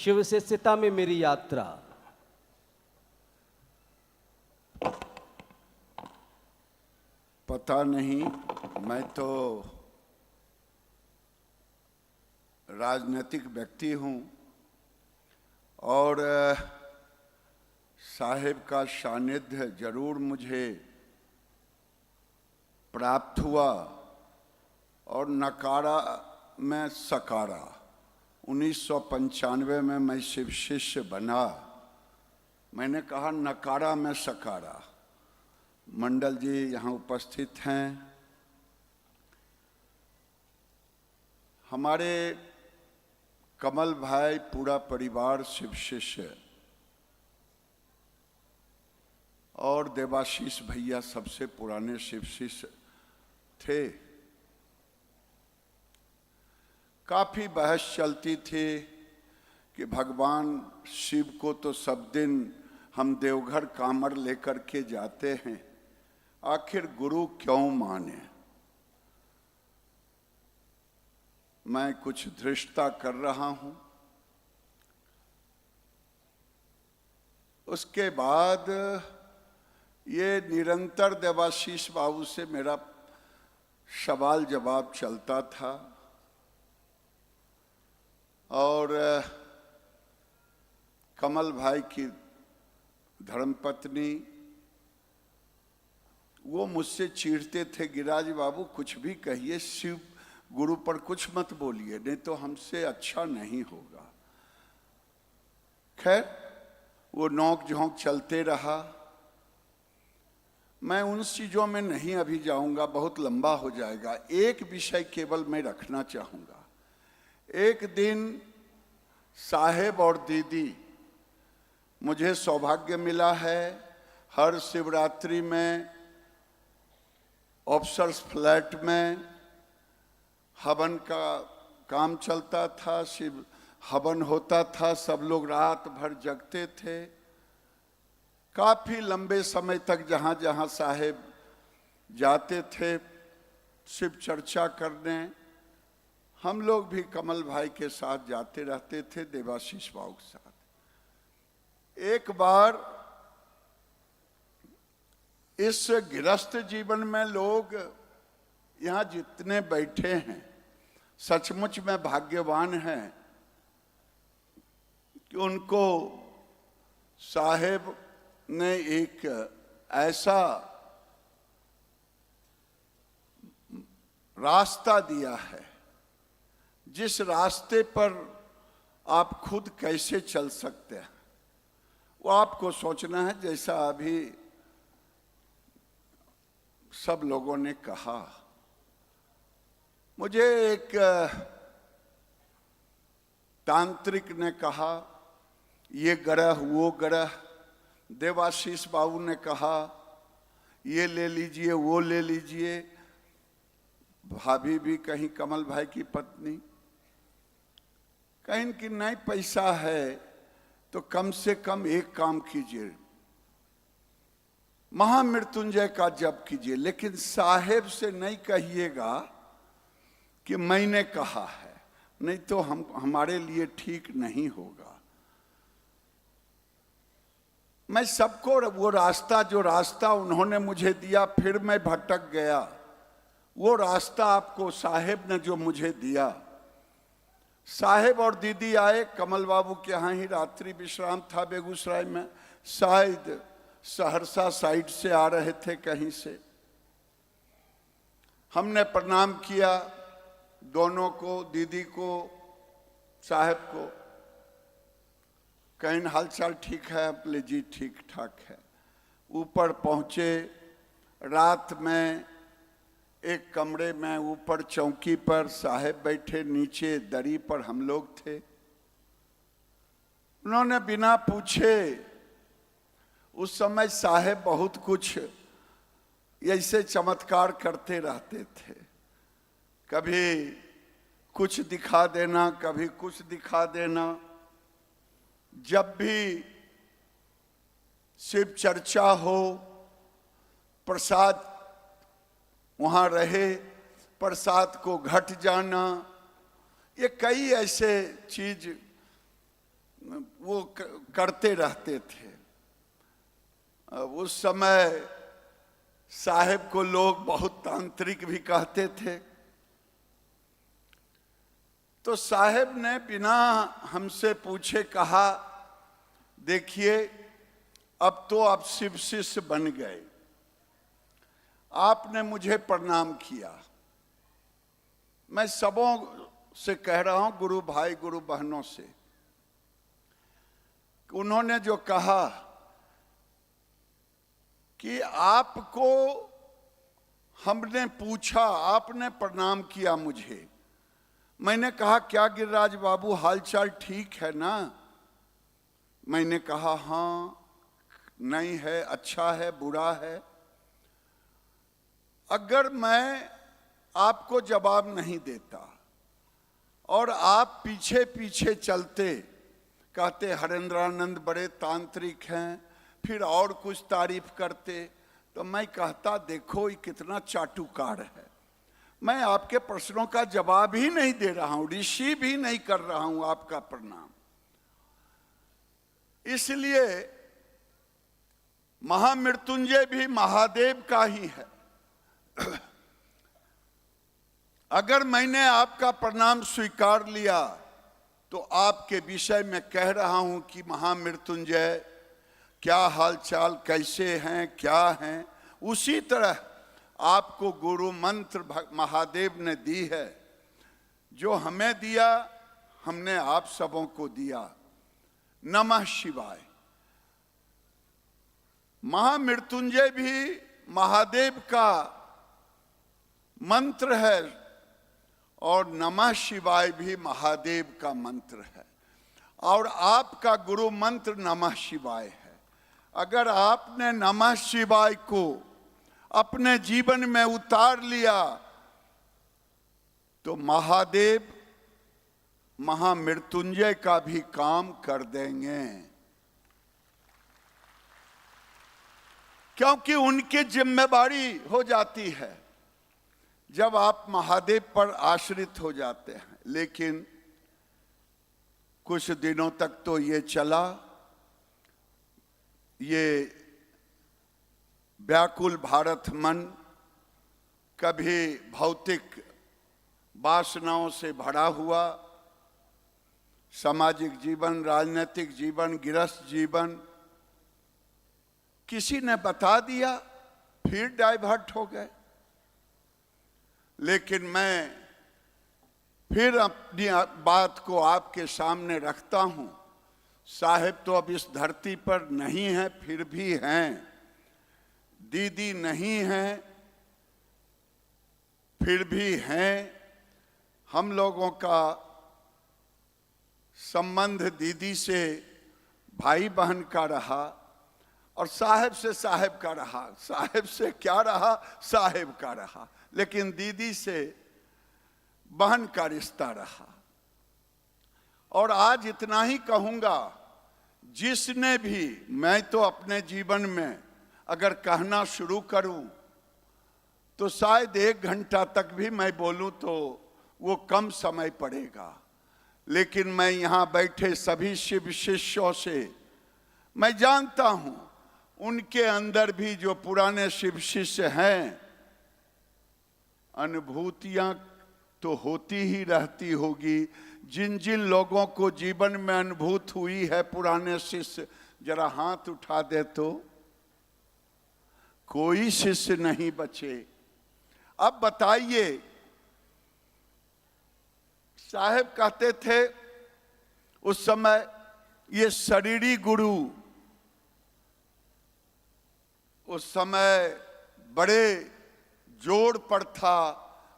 शिव शिष्यता में मेरी यात्रा। पता नहीं, मैं तो राजनीतिक व्यक्ति हूँ और साहेब का सानिध्य जरूर मुझे प्राप्त हुआ और नकारा में सकारा। 1995 में मैं शिव शिष्य बना। मैंने कहा नकारा में सकारा। मंडल जी यहाँ उपस्थित हैं। हमारे कमल भाई पूरा परिवार शिव शिष्य और देवाशीष भैया सबसे पुराने शिव शिष्य थे। काफी बहस चलती थी कि भगवान शिव को तो सब दिन हम देवघर कांवर लेकर के जाते हैं, आखिर गुरु क्यों माने। मैं कुछ धृष्टता कर रहा हूं। उसके बाद ये निरंतर देवाशीष बाबू से मेरा सवाल जवाब चलता था और कमल भाई की धर्मपत्नी वो मुझसे चीढ़ते थे, गिरिराज बाबू कुछ भी कहिए, शिव गुरु पर कुछ मत बोलिए, नहीं तो हमसे अच्छा नहीं होगा। खैर वो नोक झोंक चलते रहा। मैं उन चीजों में नहीं अभी जाऊंगा, बहुत लंबा हो जाएगा। एक विषय केवल मैं रखना चाहूंगा। एक दिन साहेब और दीदी, मुझे सौभाग्य मिला है हर शिवरात्रि में ऑफिसर्स फ्लैट में हवन का काम चलता था, शिव हवन होता था, सब लोग रात भर जगते थे। काफी लंबे समय तक जहां जहां साहेब जाते थे शिव चर्चा करने, हम लोग भी कमल भाई के साथ जाते रहते थे, देवाशीष बाबू के साथ। एक बार इस गृहस्थ जीवन में लोग यहाँ जितने बैठे हैं सचमुच में भाग्यवान हैं कि उनको साहेब ने एक ऐसा रास्ता दिया है जिस रास्ते पर आप खुद कैसे चल सकते हैं वो आपको सोचना है। जैसा अभी सब लोगों ने कहा, मुझे एक तांत्रिक ने कहा ये ग्रह वो ग्रह, देवाशीष बाबू ने कहा ये ले लीजिए वो ले लीजिए, भाभी भी कहीं कमल भाई की पत्नी कहीं कि नहीं पैसा है तो कम से कम एक काम कीजिए, महामृत्युंजय का जप कीजिए, लेकिन साहेब से नहीं कहिएगा कि मैंने कहा है, नहीं तो हमारे लिए ठीक नहीं होगा। मैं सबको वो रास्ता, जो रास्ता उन्होंने मुझे दिया, फिर मैं भटक गया। वो रास्ता आपको साहेब ने जो मुझे दिया। साहेब और दीदी आए, कमल बाबू के यहाँ ही रात्रि विश्राम था बेगूसराय में, शायद सहरसा साइड से आ रहे थे कहीं से। हमने प्रणाम किया दोनों को, दीदी को, साहेब को। कहीं हालचाल ठीक है? बोले जी ठीक ठाक है। ऊपर पहुंचे, रात में एक कमरे में ऊपर चौकी पर साहेब बैठे, नीचे दरी पर हम लोग थे। उन्होंने बिना पूछे, उस समय साहेब बहुत कुछ ऐसे चमत्कार करते रहते थे, कभी कुछ दिखा देना, कभी कुछ दिखा देना। जब भी शिव चर्चा हो, प्रसाद वहां रहे, प्रसाद को घट जाना, ये कई ऐसे चीज वो करते रहते थे। उस समय साहेब को लोग बहुत तांत्रिक भी कहते थे। तो साहेब ने बिना हमसे पूछे कहा, देखिए अब तो आप शिव शिष्य बन गए, आपने मुझे प्रणाम किया। मैं सबों से कह रहा हूं, गुरु भाई गुरु बहनों से, उन्होंने जो कहा कि आपको हमने पूछा, आपने प्रणाम किया मुझे। मैंने कहा, क्या गिरिराज बाबू हालचाल ठीक है ना? मैंने कहा हाँ, नहीं है, अच्छा है, बुरा है। अगर मैं आपको जवाब नहीं देता और आप पीछे पीछे चलते, कहते हरेंद्रानंद बड़े तांत्रिक हैं, फिर और कुछ तारीफ करते, तो मैं कहता देखो ये कितना चाटुकार है। मैं आपके प्रश्नों का जवाब ही नहीं दे रहा हूं, रिसीव भी नहीं कर रहा हूं आपका प्रणाम। इसलिए महामृत्युंजय भी महादेव का ही है। अगर मैंने आपका प्रणाम स्वीकार लिया तो आपके विषय में कह रहा हूं कि महामृत्युंजय क्या हालचाल, कैसे हैं, क्या हैं। उसी तरह आपको गुरु मंत्र महादेव ने दी है, जो हमें दिया हमने आप सबों को दिया। नमः शिवाय। महामृत्युंजय भी महादेव का मंत्र है और नमः शिवाय भी महादेव का मंत्र है, और आपका गुरु मंत्र नमः शिवाय है। अगर आपने नमः शिवाय को अपने जीवन में उतार लिया तो महादेव महामृत्युंजय का भी काम कर देंगे, क्योंकि उनकी जिम्मेदारी हो जाती है जब आप महादेव पर आश्रित हो जाते हैं। लेकिन कुछ दिनों तक तो ये चला, ये व्याकुल भारत मन कभी भौतिक वासनाओं से भरा हुआ, सामाजिक जीवन, राजनीतिक जीवन, गृहस्थ जीवन, किसी ने बता दिया फिर डाइवर्ट हो गए। लेकिन मैं फिर अपनी बात को आपके सामने रखता हूं। साहेब तो अब इस धरती पर नहीं है, फिर भी हैं। दीदी नहीं है, फिर भी हैं। हम लोगों का संबंध दीदी से भाई बहन का रहा और साहेब से साहेब का रहा। साहेब से क्या रहा? साहेब का रहा। लेकिन दीदी से बहन का रिश्ता रहा। और आज इतना ही कहूंगा, जिसने भी, मैं तो अपने जीवन में अगर कहना शुरू करूं तो शायद 1 घंटा तक भी मैं बोलूं तो वो कम समय पड़ेगा। लेकिन मैं यहां बैठे सभी शिव शिष्यों से मैं जानता हूं, उनके अंदर भी जो पुराने शिव शिष्य हैं, अनुभूतियां तो होती ही रहती होगी। जिन जिन लोगों को जीवन में अनुभूत हुई है पुराने शिष्य, जरा हाथ उठा दे तो कोई शिष्य नहीं बचे। अब बताइए, साहेब कहते थे उस समय ये शरीरी गुरु उस समय बड़े जोड़ पर था।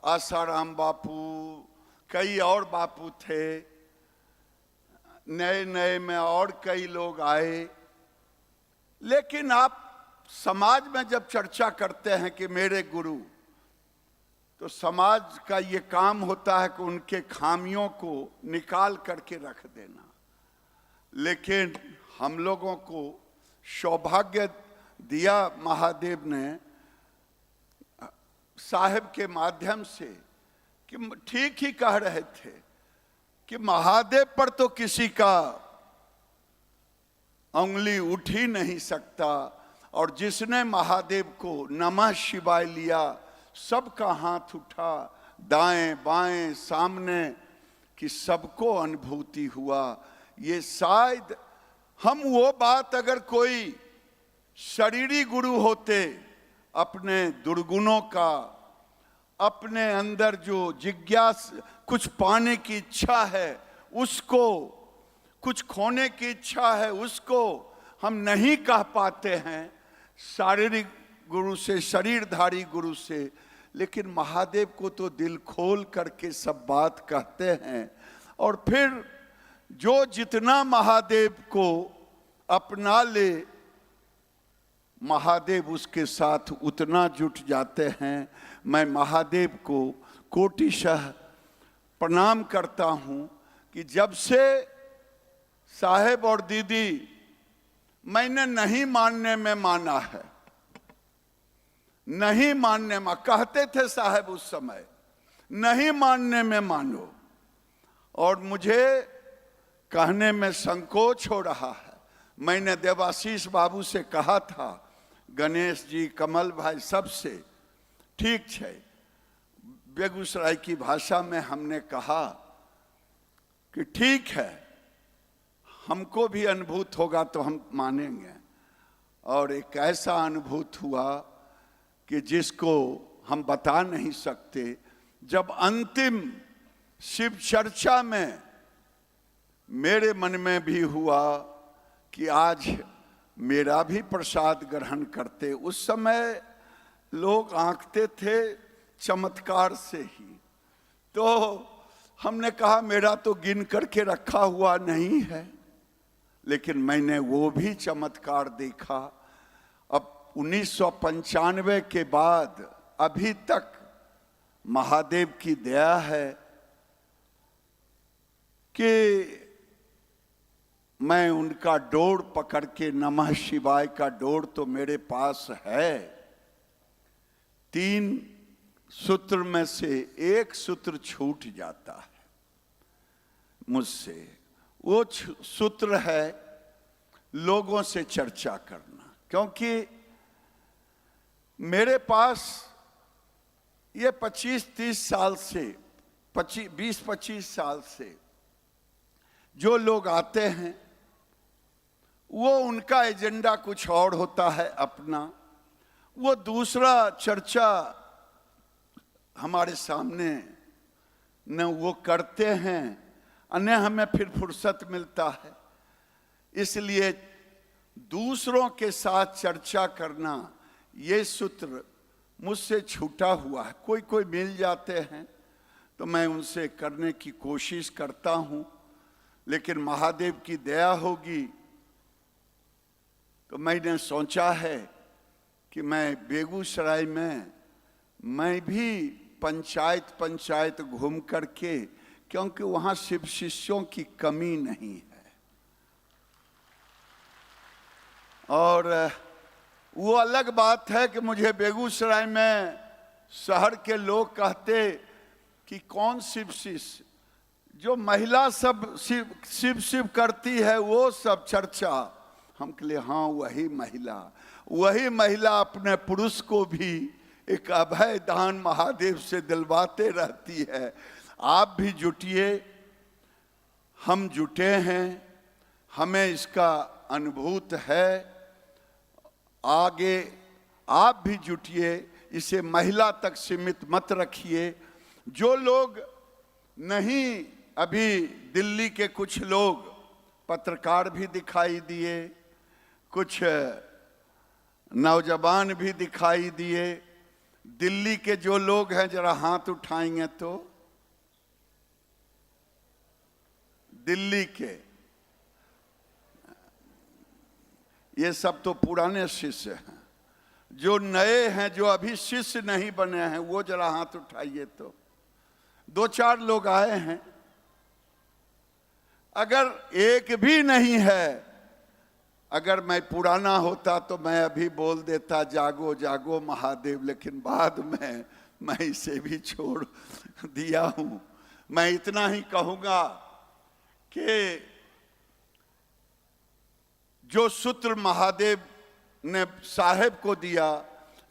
आसाराम बापू, कई और बापू थे, नए नए में और कई लोग आए। लेकिन आप समाज में जब चर्चा करते हैं कि मेरे गुरु, तो समाज का ये काम होता है कि उनके खामियों को निकाल करके रख देना। लेकिन हम लोगों को सौभाग्य दिया महादेव ने साहेब के माध्यम से, कि ठीक ही कह रहे थे कि महादेव पर तो किसी का उंगली उठ ही नहीं सकता। और जिसने महादेव को नमः शिवाय लिया, सबका हाथ उठा, दाएं बाएं सामने, कि सबको अनुभूति हुआ। ये शायद हम वो बात अगर कोई शरीरी गुरु होते, अपने दुर्गुणों का, अपने अंदर जो जिज्ञास कुछ पाने की इच्छा है उसको, कुछ खोने की इच्छा है उसको हम नहीं कह पाते हैं शारीरिक गुरु से, शरीरधारी गुरु से। लेकिन महादेव को तो दिल खोल करके सब बात कहते हैं। और फिर जो जितना महादेव को अपना ले, महादेव उसके साथ उतना जुट जाते हैं। मैं महादेव को कोटिशः प्रणाम करता हूँ कि जब से साहेब और दीदी मैंने नहीं मानने में माना है, नहीं मानने में कहते थे साहब उस समय, नहीं मानने में मानो, और मुझे कहने में संकोच हो रहा है। मैंने देवाशीष बाबू से कहा था, गणेश जी, कमल भाई, सबसे, ठीक है, बेगूसराय की भाषा में हमने कहा कि ठीक है, हमको भी अनुभूत होगा तो हम मानेंगे। और एक ऐसा अनुभूत हुआ कि जिसको हम बता नहीं सकते। जब अंतिम शिव चर्चा में मेरे मन में भी हुआ कि आज मेरा भी प्रसाद ग्रहण करते, उस समय लोग आंकते थे चमत्कार से ही। तो हमने कहा मेरा तो गिन करके रखा हुआ नहीं है, लेकिन मैंने वो भी चमत्कार देखा। अब 1995 के बाद अभी तक महादेव की दया है कि मैं उनका डोर पकड़ के, नमः शिवाय का डोर तो मेरे पास है। 3 सूत्र में से एक सूत्र छूट जाता है मुझसे। वो सूत्र है लोगों से चर्चा करना। क्योंकि मेरे पास ये 25-30 साल से, 20-25 साल से जो लोग आते हैं, वो उनका एजेंडा कुछ और होता है अपना। वो दूसरा चर्चा हमारे सामने न वो करते हैं, न हमें फिर फुर्सत मिलता है। इसलिए दूसरों के साथ चर्चा करना, ये सूत्र मुझसे छूटा हुआ है। कोई कोई मिल जाते हैं तो मैं उनसे करने की कोशिश करता हूँ, लेकिन महादेव की दया होगी तो मैंने सोचा है कि मैं बेगूसराय में मैं भी पंचायत घूम करके, क्योंकि वहाँ शिव शिष्यों की कमी नहीं है। और वो अलग बात है कि मुझे बेगूसराय में शहर के लोग कहते कि कौन शिव शिष्य, जो महिला सब शिव शिव करती है वो सब चर्चा। हम के लिए हाँ, वही महिला अपने पुरुष को भी एक अभय दान महादेव से दिलवाते रहती है। आप भी जुटिए, हम जुटे हैं, हमें इसका अनुभूत है। आगे आप भी जुटिए, इसे महिला तक सीमित मत रखिए। जो लोग नहीं, अभी दिल्ली के कुछ लोग पत्रकार भी दिखाई दिए, कुछ नौजवान भी दिखाई दिए। दिल्ली के जो लोग हैं जरा हाथ उठाएंगे तो। दिल्ली के ये सब तो पुराने शिष्य हैं। जो नए हैं, जो अभी शिष्य नहीं बने हैं, वो जरा हाथ उठाइए तो। 2-4 लोग आए हैं। अगर एक भी नहीं है, अगर मैं पुराना होता तो मैं अभी बोल देता जागो जागो महादेव, लेकिन बाद में मैं इसे भी छोड़ दिया हूं। मैं इतना ही कहूंगा कि जो सूत्र महादेव ने साहेब को दिया,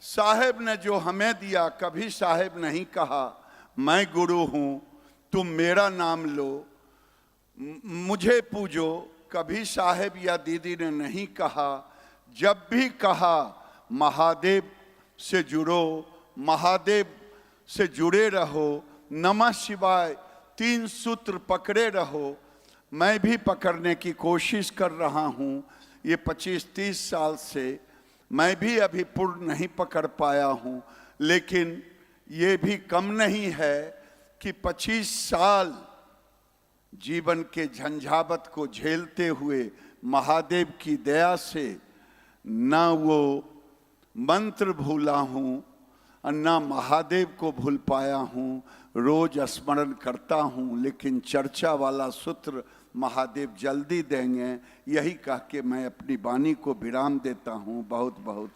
साहेब ने जो हमें दिया, कभी साहेब नहीं कहा मैं गुरु हूं, तुम मेरा नाम लो, मुझे पूजो, कभी साहेब या दीदी ने नहीं कहा। जब भी कहा महादेव से जुड़ो, महादेव से जुड़े रहो, नमः शिवाय 3 सूत्र पकड़े रहो। मैं भी पकड़ने की कोशिश कर रहा हूं। ये 25-30 साल से मैं भी अभी पूर्ण नहीं पकड़ पाया हूं, लेकिन ये भी कम नहीं है कि 25 साल जीवन के झंझावत को झेलते हुए महादेव की दया से ना वो मंत्र भूला हूँ और ना महादेव को भूल पाया हूँ। रोज स्मरण करता हूँ, लेकिन चर्चा वाला सूत्र महादेव जल्दी देंगे, यही कह के मैं अपनी वाणी को विराम देता हूँ। बहुत बहुत